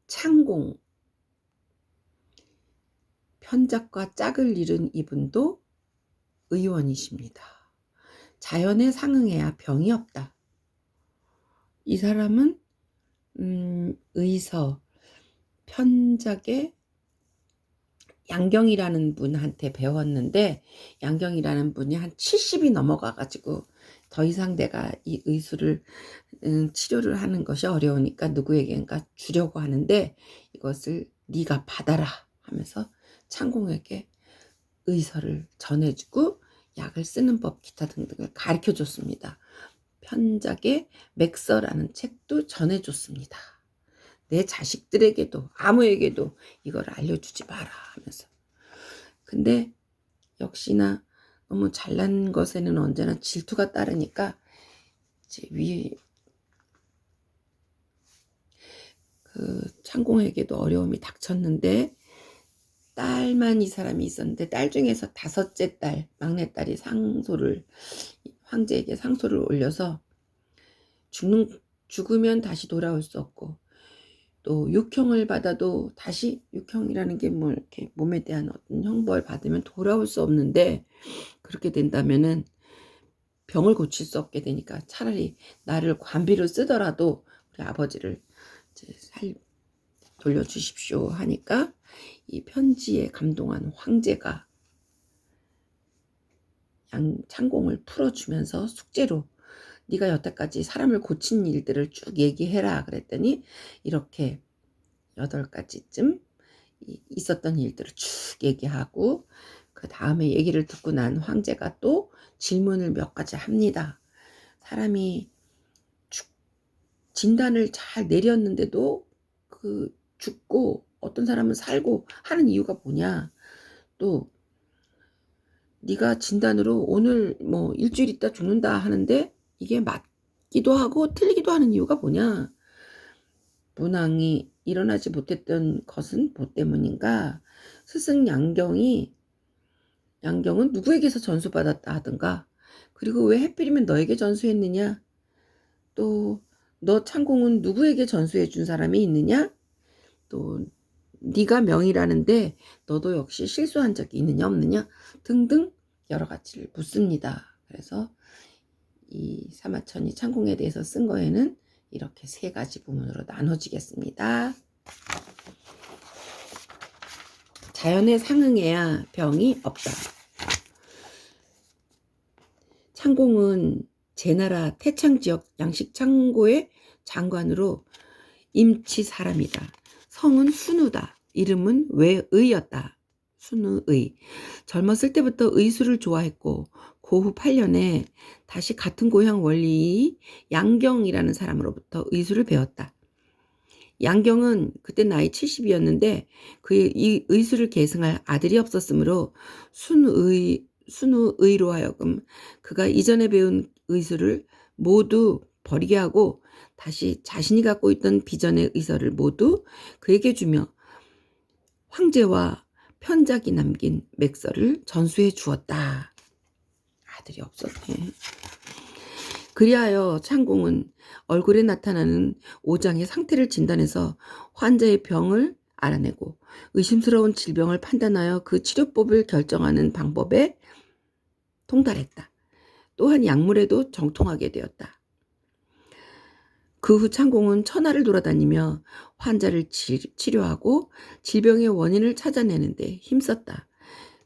창공, 편작과 짝을 이룬 이분도 의원이십니다. 자연에 상응해야 병이 없다. 이 사람은 의서, 편작의 양경이라는 분한테 배웠는데, 양경이라는 분이 한 70이 넘어가가지고 더 이상 내가 이 의술을 치료를 하는 것이 어려우니까 누구에게인가 주려고 하는데, 이것을 네가 받아라 하면서 창공에게 의서를 전해주고 약을 쓰는 법 기타 등등을 가르쳐 줬습니다. 편작의 맥서라는 책도 전해줬습니다. 내 자식들에게도 아무에게도 이걸 알려주지 마라 하면서. 근데 역시나 너무 잘난 것에는 언제나 질투가 따르니까 이제 창공에게도 어려움이 닥쳤는데, 딸만 이 사람이 있었는데 딸 중에서 5째 딸, 막내딸이 황제에게 상소를 올려서 죽으면 다시 돌아올 수 없고, 또 육형을 받아도 다시, 육형이라는 게 뭐 이렇게 몸에 대한 어떤 형벌 받으면 돌아올 수 없는데, 그렇게 된다면은 병을 고칠 수 없게 되니까 차라리 나를 관비로 쓰더라도 우리 아버지를 이제 돌려주십시오 하니까, 이 편지에 감동한 황제가 창공을 풀어주면서 숙제로 네가 여태까지 사람을 고친 일들을 쭉 얘기해라 그랬더니, 이렇게 8가지쯤 있었던 일들을 쭉 얘기하고, 그 다음에 얘기를 듣고 난 황제가 또 질문을 몇 가지 합니다. 사람이 진단을 잘 내렸는데도 죽고 어떤 사람은 살고 하는 이유가 뭐냐, 또 네가 진단으로 오늘 뭐 일주일 있다 죽는다 하는데 이게 맞기도 하고 틀리기도 하는 이유가 뭐냐, 문왕이 일어나지 못했던 것은 뭐 때문인가, 스승 양경은 누구에게서 전수받았다 하든가, 그리고 왜 하필이면 너에게 전수했느냐, 또 너 창공은 누구에게 전수해 준 사람이 있느냐, 또 네가 명이라는데 너도 역시 실수한 적이 있느냐 없느냐 등등 여러 가지를 묻습니다. 그래서 이 사마천이 창공에 대해서 쓴 거에는 이렇게 3가지 부문으로 나눠지겠습니다. 자연에 상응해야 병이 없다. 창공은 제나라 태창 지역 양식 창고의 장관으로 임치 사람이다. 성은 순우다. 이름은 외의였다. 순우의. 젊었을 때부터 의술을 좋아했고, 고후 8년에 다시 같은 고향 원리 양경이라는 사람으로부터 의술을 배웠다. 양경은 그때 나이 70이었는데 그의 이 의술을 계승할 아들이 없었으므로 순우의로 하여금 그가 이전에 배운 의술을 모두 버리게 하고 다시 자신이 갖고 있던 비전의 의서를 모두 그에게 주며 황제와 편작이 남긴 맥서를 전수해 주었다. 아들이 없었네. 그리하여 창공은 얼굴에 나타나는 오장의 상태를 진단해서 환자의 병을 알아내고 의심스러운 질병을 판단하여 그 치료법을 결정하는 방법에 통달했다. 또한 약물에도 정통하게 되었다. 그 후 창공은 천하를 돌아다니며 환자를 치료하고 질병의 원인을 찾아내는데 힘썼다.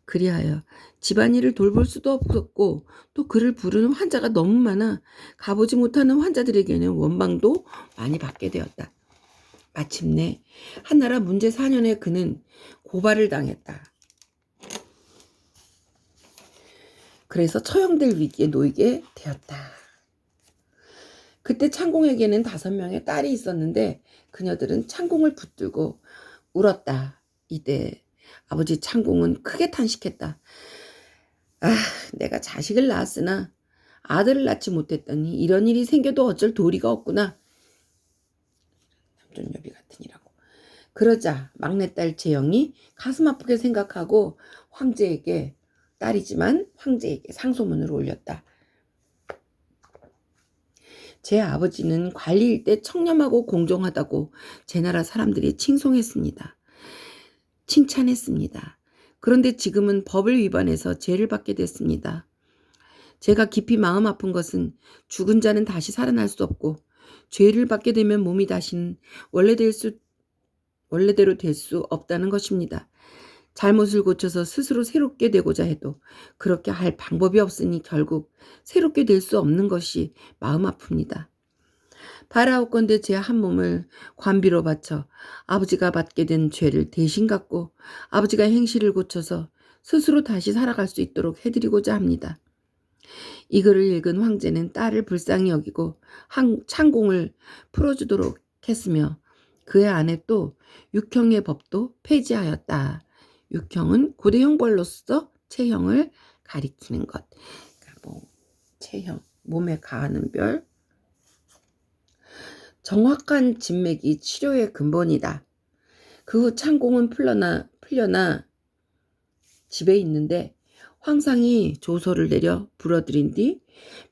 그리하여 집안일을 돌볼 수도 없었고, 또 그를 부르는 환자가 너무 많아 가보지 못하는 환자들에게는 원망도 많이 받게 되었다. 마침내 한나라 문제 4년에 그는 고발을 당했다. 그래서 처형될 위기에 놓이게 되었다. 그때 창공에게는 5명의 딸이 있었는데 그녀들은 창공을 붙들고 울었다. 이때 아버지 창공은 크게 탄식했다. 아, 내가 자식을 낳았으나 아들을 낳지 못했더니 이런 일이 생겨도 어쩔 도리가 없구나. 남존여비 같으니라고. 그러자 막내딸 재영이 가슴 아프게 생각하고 딸이지만 황제에게 상소문을 올렸다. 제 아버지는 관리일 때 청렴하고 공정하다고 제 나라 사람들이 칭찬했습니다. 그런데 지금은 법을 위반해서 죄를 받게 됐습니다. 제가 깊이 마음 아픈 것은 죽은 자는 다시 살아날 수 없고 죄를 받게 되면 몸이 다시는 원래대로 될 수 없다는 것입니다. 잘못을 고쳐서 스스로 새롭게 되고자 해도 그렇게 할 방법이 없으니 결국 새롭게 될 수 없는 것이 마음 아픕니다. 바라옵건대 제 한 몸을 관비로 바쳐 아버지가 받게 된 죄를 대신 갚고 아버지가 행실을 고쳐서 스스로 다시 살아갈 수 있도록 해드리고자 합니다. 이 글을 읽은 황제는 딸을 불쌍히 여기고 창공을 풀어주도록 했으며 그의 아내 또 육형의 법도 폐지하였다. 육형은 고대 형벌로서 체형을 가리키는 것. 그러니까 체형, 몸에 가하는 별. 정확한 진맥이 치료의 근본이다. 그 후 창공은 풀려나 집에 있는데 황상이 조서를 내려 불어들인 뒤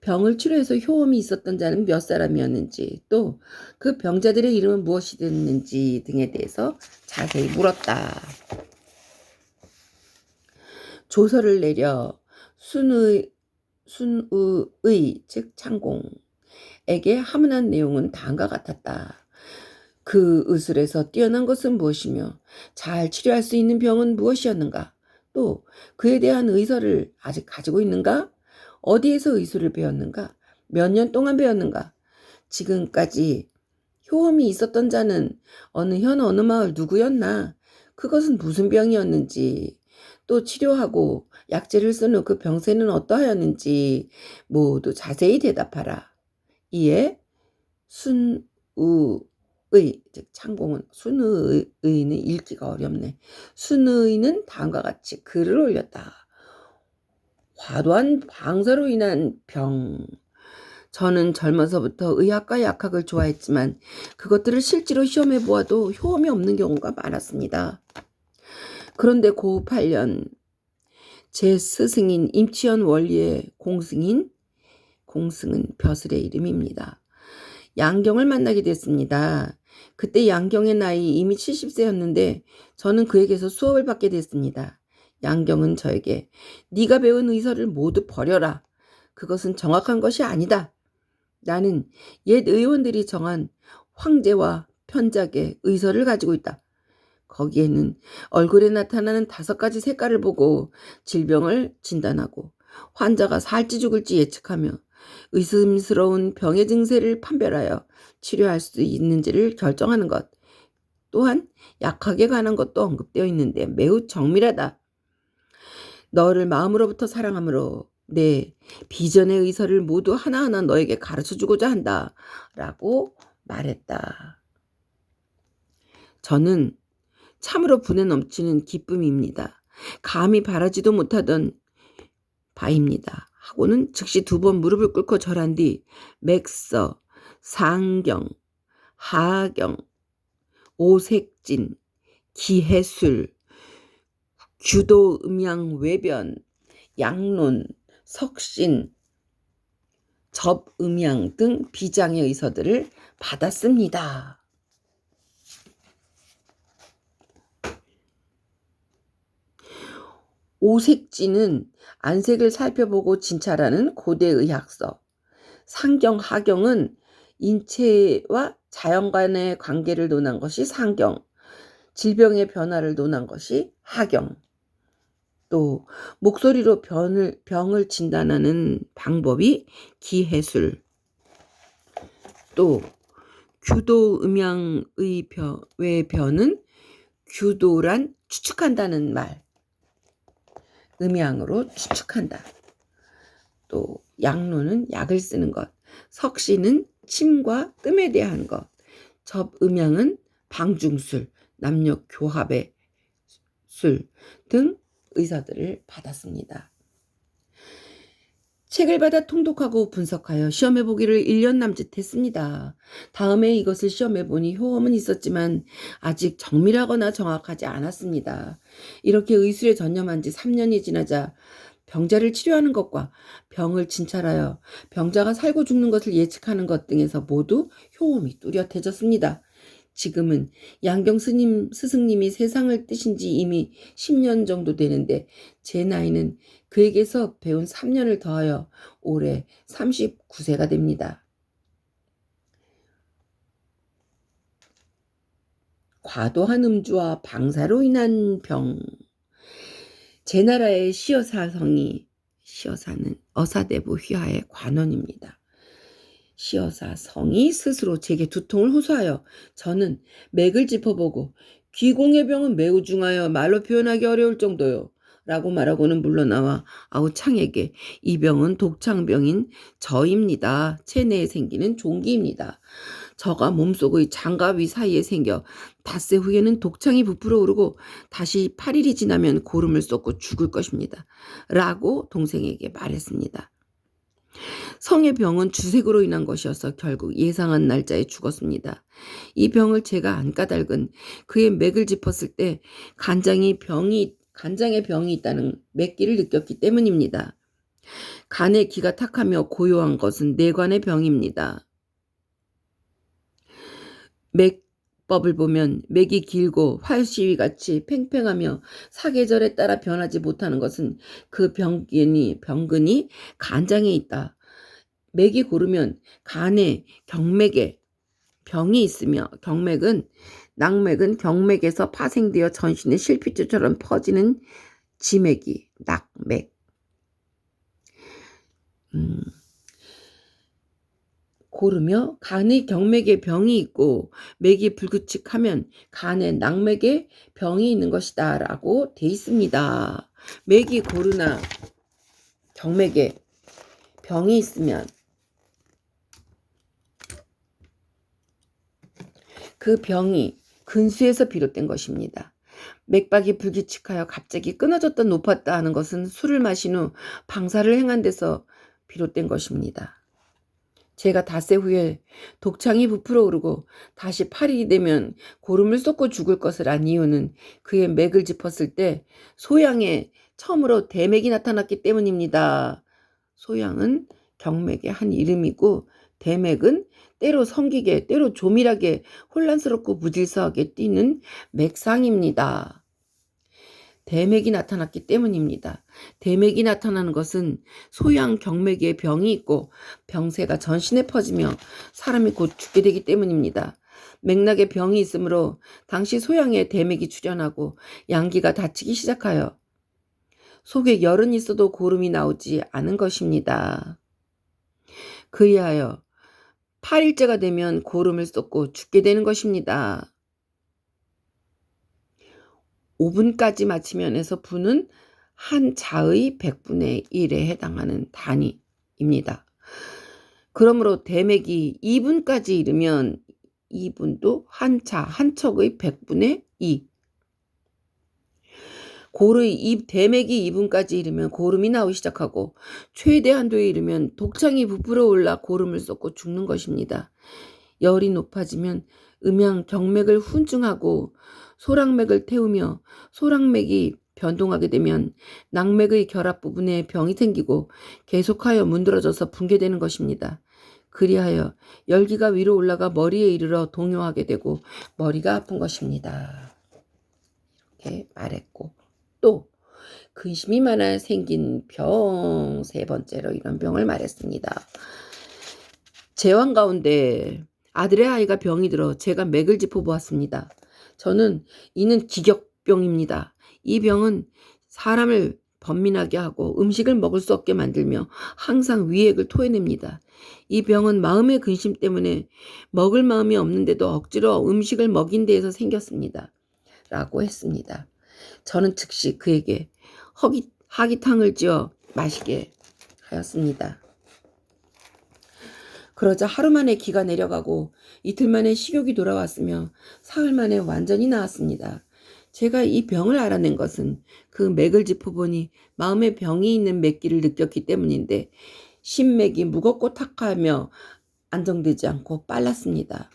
병을 치료해서 효험이 있었던 자는 몇 사람이었는지 또 그 병자들의 이름은 무엇이었는지 등에 대해서 자세히 물었다. 조서를 내려 순의 즉 창공에게 하문한 내용은 다음과 같았다. 그 의술에서 뛰어난 것은 무엇이며 잘 치료할 수 있는 병은 무엇이었는가? 또 그에 대한 의서를 아직 가지고 있는가? 어디에서 의술을 배웠는가? 몇 년 동안 배웠는가? 지금까지 효험이 있었던 자는 어느 현 어느 마을 누구였나? 그것은 무슨 병이었는지 또 치료하고 약재를 쓴 후 그 병세는 어떠하였는지 모두 자세히 대답하라. 이에 순우의 즉 창공은 순의는 읽기가 어렵네. 순의는 다음과 같이 글을 올렸다. 과도한 방사로 인한 병. 저는 젊어서부터 의학과 약학을 좋아했지만 그것들을 실제로 시험해 보아도 효험이 없는 경우가 많았습니다. 그런데 고후 8년 제 스승인 임치현 원리의 공승은 벼슬의 이름입니다. 양경을 만나게 됐습니다. 그때 양경의 나이 이미 70세였는데 저는 그에게서 수업을 받게 됐습니다. 양경은 저에게 네가 배운 의서를 모두 버려라. 그것은 정확한 것이 아니다. 나는 옛 의원들이 정한 황제와 편작의 의서를 가지고 있다. 거기에는 얼굴에 나타나는 5가지 색깔을 보고 질병을 진단하고 환자가 살지 죽을지 예측하며 의심스러운 병의 증세를 판별하여 치료할 수 있는지를 결정하는 것. 또한 약학에 관한 것도 언급되어 있는데 매우 정밀하다. 너를 마음으로부터 사랑함으로 내 비전의 의서를 모두 하나하나 너에게 가르쳐주고자 한다. 라고 말했다. 저는 참으로 분에 넘치는 기쁨입니다. 감히 바라지도 못하던 바입니다. 하고는 즉시 2번 무릎을 꿇고 절한 뒤 맥서, 상경, 하경, 오색진, 기해술, 규도음양 외변, 양론, 석신, 접음양 등 비장의 의서들을 받았습니다. 오색지는 안색을 살펴보고 진찰하는 고대 의학서, 상경, 하경은 인체와 자연 간의 관계를 논한 것이 상경, 질병의 변화를 논한 것이 하경, 또 목소리로 병을 진단하는 방법이 기해술, 또 규도음양의 변은 규도란 추측한다는 말, 음양으로 추측한다. 또 양로는 약을 쓰는 것, 석신은 침과 뜸에 대한 것, 접음양은 방중술, 남녀 교합의 술 등 의사들을 받았습니다. 책을 받아 통독하고 분석하여 시험해보기를 1년 남짓 했습니다. 다음에 이것을 시험해보니 효험은 있었지만 아직 정밀하거나 정확하지 않았습니다. 이렇게 의술에 전념한 지 3년이 지나자 병자를 치료하는 것과 병을 진찰하여 병자가 살고 죽는 것을 예측하는 것 등에서 모두 효험이 뚜렷해졌습니다. 지금은 양경 스승님이 세상을 뜨신 지 이미 10년 정도 되는데 제 나이는 그에게서 배운 3년을 더하여 올해 39세가 됩니다. 과도한 음주와 방사로 인한 병. 제 나라의 시여사성이, 시여사는 어사대부 휘하의 관원입니다. 시여사성이 스스로 제게 두통을 호소하여 저는 맥을 짚어보고 귀공의 병은 매우 중하여 말로 표현하기 어려울 정도요 라고 말하고는 물러나와 아우창에게 이 병은 독창병인 저입니다. 체내에 생기는 종기입니다. 저가 몸속의 장가위 사이에 생겨 닷새 후에는 독창이 부풀어 오르고 다시 8일이 지나면 고름을 쏟고 죽을 것입니다. 라고 동생에게 말했습니다. 성의 병은 주색으로 인한 것이어서 결국 예상한 날짜에 죽었습니다. 이 병을 제가 안 까닭은 그의 맥을 짚었을 때 간장에 병이 있다는 맥기를 느꼈기 때문입니다. 간의 기가 탁하며 고요한 것은 내관의 병입니다. 맥법을 보면 맥이 길고 활시위같이 팽팽하며 사계절에 따라 변하지 못하는 것은 그 병근이 간장에 있다. 맥이 고르면 간에 경맥에 병이 있으며 낙맥은 경맥에서 파생되어 전신의 실핏줄처럼 퍼지는 지맥이 낙맥. 고르며 간의 경맥에 병이 있고 맥이 불규칙하면 간의 낙맥에 병이 있는 것이다 라고 돼 있습니다. 맥이 고르나 경맥에 병이 있으면 그 병이 근수에서 비롯된 것입니다. 맥박이 불규칙하여 갑자기 끊어졌다 높았다 하는 것은 술을 마신 후 방사를 행한 데서 비롯된 것입니다. 제가 닷새 후에 독창이 부풀어 오르고 다시 8일이 되면 고름을 쏟고 죽을 것을 안 이유는 그의 맥을 짚었을 때 소양에 처음으로 대맥이 나타났기 때문입니다. 소양은 경맥의 한 이름이고 대맥은 때로 성기게 때로 조밀하게 혼란스럽고 무질서하게 뛰는 맥상입니다. 대맥이 나타났기 때문입니다. 대맥이 나타나는 것은 소양 경맥에 병이 있고 병세가 전신에 퍼지며 사람이 곧 죽게 되기 때문입니다. 맥락에 병이 있으므로 당시 소양에 대맥이 출현하고 양기가 닫히기 시작하여 속에 열은 있어도 고름이 나오지 않은 것입니다. 그리하여 8일째가 되면 고름을 쏟고 죽게 되는 것입니다. 5분까지 맞추면에서 분은 한 자의 100분의 1에 해당하는 단위입니다. 그러므로 대맥이 2분까지 이르면 2분도 한 척의 100분의 2. 대맥이 2분까지 이르면 고름이 나오기 시작하고 최대 한도에 이르면 독창이 부풀어 올라 고름을 쏟고 죽는 것입니다. 열이 높아지면 음양 경맥을 훈증하고 소랑맥을 태우며 소랑맥이 변동하게 되면 낙맥의 결합 부분에 병이 생기고 계속하여 문드러져서 붕괴되는 것입니다. 그리하여 열기가 위로 올라가 머리에 이르러 동요하게 되고 머리가 아픈 것입니다. 이렇게 말했고 또 근심이 많아 생긴 병 세 번째로 이런 병을 말했습니다. 제왕 가운데 아들의 아이가 병이 들어 제가 맥을 짚어보았습니다. 저는 이는 기격병입니다. 이 병은 사람을 번민하게 하고 음식을 먹을 수 없게 만들며 항상 위액을 토해냅니다. 이 병은 마음의 근심 때문에 먹을 마음이 없는데도 억지로 음식을 먹인 데에서 생겼습니다. 라고 했습니다. 저는 즉시 그에게 하기탕을 지어 마시게 하였습니다. 그러자 하루 만에 기가 내려가고 이틀 만에 식욕이 돌아왔으며 사흘 만에 완전히 나았습니다. 제가 이 병을 알아낸 것은 그 맥을 짚어보니 마음에 병이 있는 맥기를 느꼈기 때문인데 신맥이 무겁고 탁하며 안정되지 않고 빨랐습니다.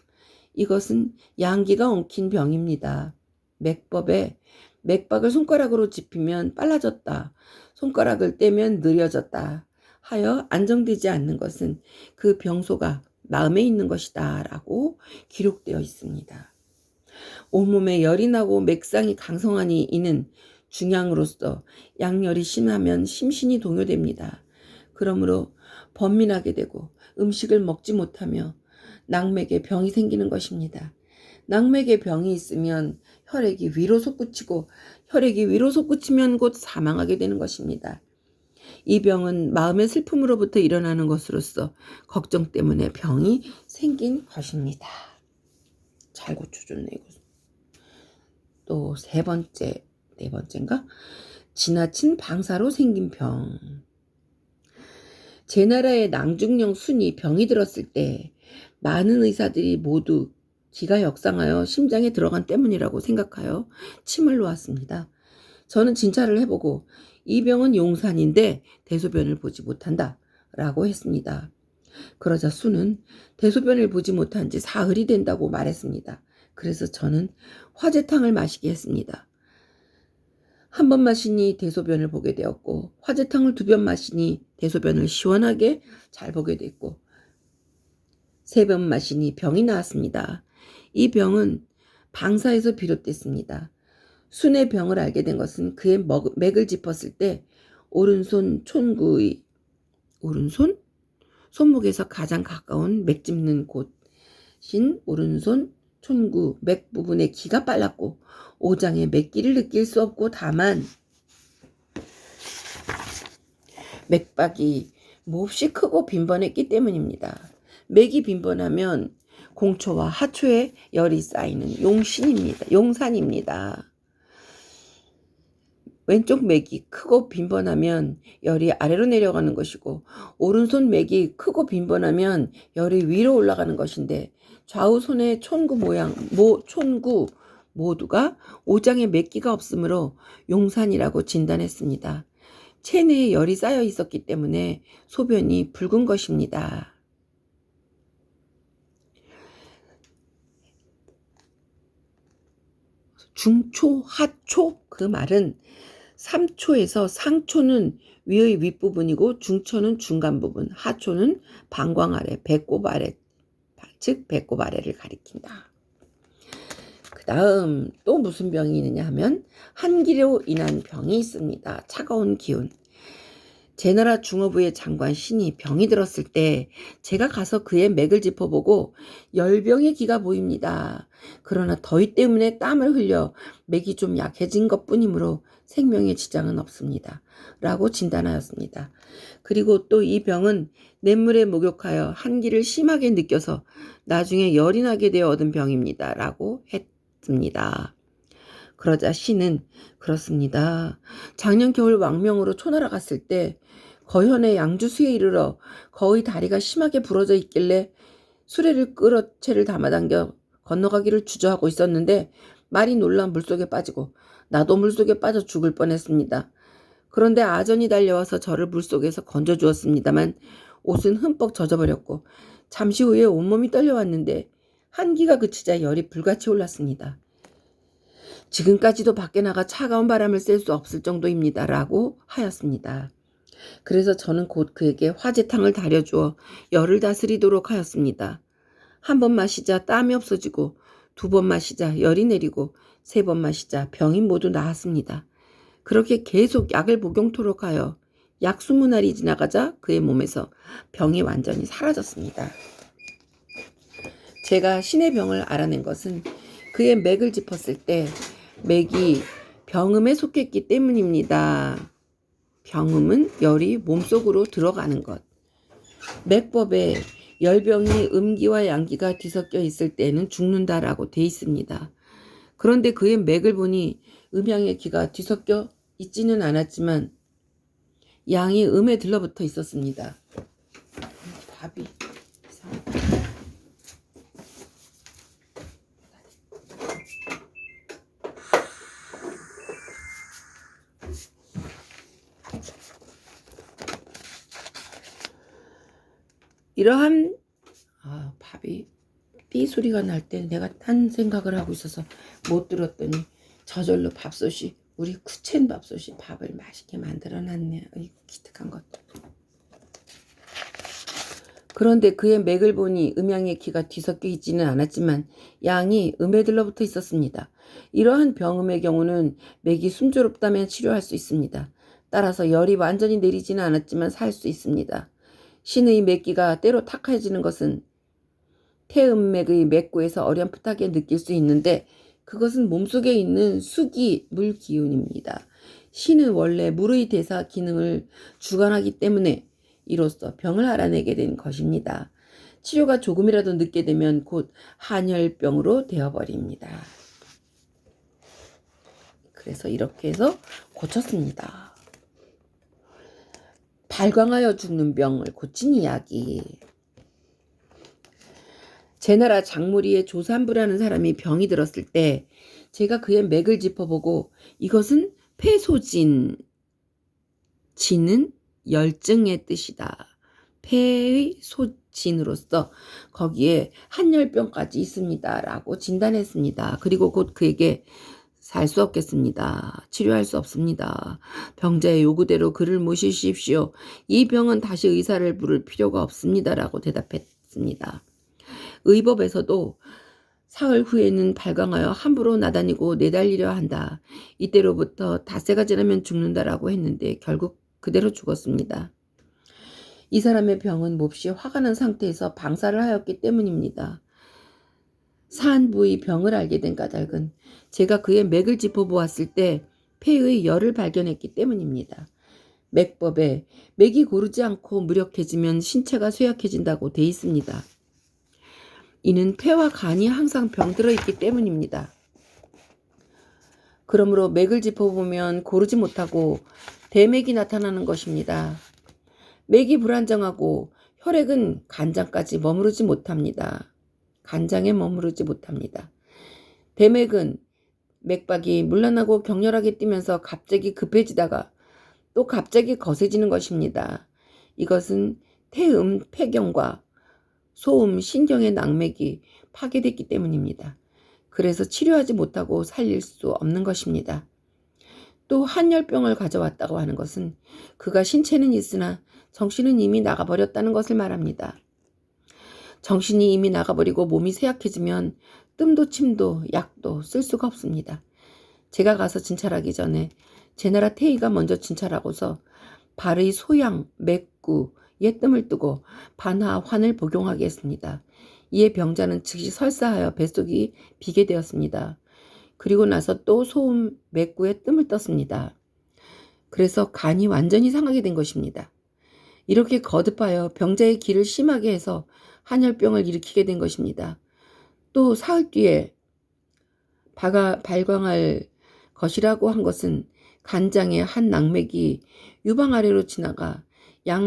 이것은 양기가 엉킨 병입니다. 맥박을 손가락으로 짚으면 빨라졌다. 손가락을 떼면 느려졌다 하여 안정되지 않는 것은 그 병소가 마음에 있는 것이다 라고 기록되어 있습니다. 온몸에 열이 나고 맥상이 강성하니 이는 중양으로서 양열이 심하면 심신이 동요됩니다. 그러므로 번민하게 되고 음식을 먹지 못하며 낙맥에 병이 생기는 것입니다. 낙맥에 병이 있으면 혈액이 위로 솟구치고 혈액이 위로 솟구치면 곧 사망하게 되는 것입니다. 이 병은 마음의 슬픔으로부터 일어나는 것으로서 걱정 때문에 병이 생긴 것입니다. 잘 고쳐줬네 이거. 또 세 번째, 네 번째인가? 지나친 방사로 생긴 병. 제 나라의 낭중령 순이 병이 들었을 때 많은 의사들이 모두 기가 역상하여 심장에 들어간 때문이라고 생각하여 침을 놓았습니다. 저는 진찰을 해보고 이 병은 용산인데 대소변을 보지 못한다 라고 했습니다. 그러자 순은 대소변을 보지 못한 지 사흘이 된다고 말했습니다. 그래서 저는 화재탕을 마시게 했습니다. 한 번 마시니 대소변을 보게 되었고 화재탕을 2번 마시니 대소변을 시원하게 잘 보게 됐고 3번 마시니 병이 나았습니다. 이 병은 방사에서 비롯됐습니다. 순의 병을 알게 된 것은 그의 맥을 짚었을 때 오른손 촌구의 오른손? 손목에서 가장 가까운 맥 짚는 곳인 오른손 촌구 맥 부분에 기가 빨랐고 오장의 맥기를 느낄 수 없고 다만 맥박이 몹시 크고 빈번했기 때문입니다. 맥이 빈번하면 공초와 하초에 열이 쌓이는 용산입니다. 왼쪽 맥이 크고 빈번하면 열이 아래로 내려가는 것이고 오른손 맥이 크고 빈번하면 열이 위로 올라가는 것인데 좌우 손의 촌구 촌구 모두가 오장에 맥기가 없으므로 용산이라고 진단했습니다. 체내에 열이 쌓여 있었기 때문에 소변이 붉은 것입니다. 중초, 하초 그 말은 3초에서 상초는 위의 윗부분이고 중초는 중간 부분, 하초는 방광 아래, 배꼽 아래, 즉 배꼽 아래를 가리킨다. 그 다음 또 무슨 병이 있느냐 하면 한기로 인한 병이 있습니다. 차가운 기운. 제 나라 중어부의 장관 신이 병이 들었을 때 제가 가서 그의 맥을 짚어보고 열병의 기가 보입니다. 그러나 더위 때문에 땀을 흘려 맥이 좀 약해진 것뿐이므로 생명에 지장은 없습니다. 라고 진단하였습니다. 그리고 또 이 병은 냇물에 목욕하여 한기를 심하게 느껴서 나중에 열이 나게 되어 얻은 병입니다. 라고 했습니다. 그러자 신은 그렇습니다. 작년 겨울 왕명으로 초나라 갔을 때 거현의 양주수에 이르러 거의 다리가 심하게 부러져 있길래 수레를 끌어 채를 담아당겨 건너가기를 주저하고 있었는데 말이 놀라 물속에 빠지고 나도 물속에 빠져 죽을 뻔했습니다. 그런데 아전이 달려와서 저를 물속에서 건져주었습니다만 옷은 흠뻑 젖어버렸고 잠시 후에 온몸이 떨려왔는데 한기가 그치자 열이 불같이 올랐습니다. 지금까지도 밖에 나가 차가운 바람을 쐴 수 없을 정도입니다. 라고 하였습니다. 그래서 저는 곧 그에게 화재탕을 다려주어 열을 다스리도록 하였습니다. 1번 마시자 땀이 없어지고 2번 마시자 열이 내리고 3번 마시자 병이 모두 나았습니다. 그렇게 계속 약을 복용토록 하여 약 20알이 지나가자 그의 몸에서 병이 완전히 사라졌습니다. 제가 신의 병을 알아낸 것은 그의 맥을 짚었을 때 맥이 병음에 속했기 때문입니다. 병음은 열이 몸속으로 들어가는 것. 맥법에 열병이 음기와 양기가 뒤섞여 있을 때는 죽는다라고 돼 있습니다. 그런데 그의 맥을 보니 음양의 기가 뒤섞여 있지는 않았지만 양이 음에 들러붙어 있었습니다. 밥이 이상하다. 이러한 밥이 삐 소리가 날 때 내가 딴 생각을 하고 있어서 못 들었더니 저절로 밥솥이 우리 쿠첸 밥솥이 밥을 맛있게 만들어놨네. 어이, 기특한 것도. 그런데 그의 맥을 보니 음양의 기가 뒤섞여 있지는 않았지만 양이 음에 들러붙어 있었습니다. 이러한 병음의 경우는 맥이 순조롭다면 치료할 수 있습니다. 따라서 열이 완전히 내리지는 않았지만 살 수 있습니다. 신의 맥기가 때로 탁해지는 것은 태음맥의 맥구에서 어렴풋하게 느낄 수 있는데 그것은 몸속에 있는 수기, 물 기운입니다. 신은 원래 물의 대사 기능을 주관하기 때문에 이로써 병을 알아내게 된 것입니다. 치료가 조금이라도 늦게 되면 곧 한혈병으로 되어버립니다. 그래서 이렇게 해서 고쳤습니다. 발광하여 죽는 병을 고친 이야기. 제 나라 장무리의 조산부라는 사람이 병이 들었을 때 제가 그의 맥을 짚어보고 이것은 폐소진, 진은 열증의 뜻이다. 폐의 소진으로서 거기에 한열병까지 있습니다. 라고 진단했습니다. 그리고 곧 그에게 살 수 없겠습니다. 치료할 수 없습니다. 병자의 요구대로 그를 모시십시오. 이 병은 다시 의사를 부를 필요가 없습니다. 라고 대답했습니다. 의법에서도 사흘 후에는 발광하여 함부로 나다니고 내달리려 한다. 이때로부터 닷새가 지나면 죽는다라고 했는데 결국 그대로 죽었습니다. 이 사람의 병은 몹시 화가 난 상태에서 방사를 하였기 때문입니다. 산부의 병을 알게 된 까닭은 제가 그의 맥을 짚어보았을 때 폐의 열을 발견했기 때문입니다. 맥법에 맥이 고르지 않고 무력해지면 신체가 쇠약해진다고 돼 있습니다. 이는 폐와 간이 항상 병들어 있기 때문입니다. 그러므로 맥을 짚어보면 고르지 못하고 대맥이 나타나는 것입니다. 맥이 불안정하고 혈액은 간장까지 머무르지 못합니다. 간장에 머무르지 못합니다. 대맥은 맥박이 물러나고 격렬하게 뛰면서 갑자기 급해지다가 또 갑자기 거세지는 것입니다. 이것은 태음, 폐경과 소음, 신경의 낙맥이 파괴됐기 때문입니다. 그래서 치료하지 못하고 살릴 수 없는 것입니다. 또 한열병을 가져왔다고 하는 것은 그가 신체는 있으나 정신은 이미 나가버렸다는 것을 말합니다. 정신이 이미 나가버리고 몸이 쇠약해지면 뜸도 침도 약도 쓸 수가 없습니다. 제가 가서 진찰하기 전에 제 나라 태이가 먼저 진찰하고서 발의 소양, 맥구에 뜸을 뜨고 반하, 환을 복용하게 했습니다. 이에 병자는 즉시 설사하여 뱃속이 비게 되었습니다. 그리고 나서 또 소음, 맥구에 뜸을 떴습니다. 그래서 간이 완전히 상하게 된 것입니다. 이렇게 거듭하여 병자의 기를 심하게 해서 한혈병을 일으키게 된 것입니다. 또 사흘 뒤에 발광할 것이라고 한 것은 간장의 한 낙맥이 유방 아래로 지나가 양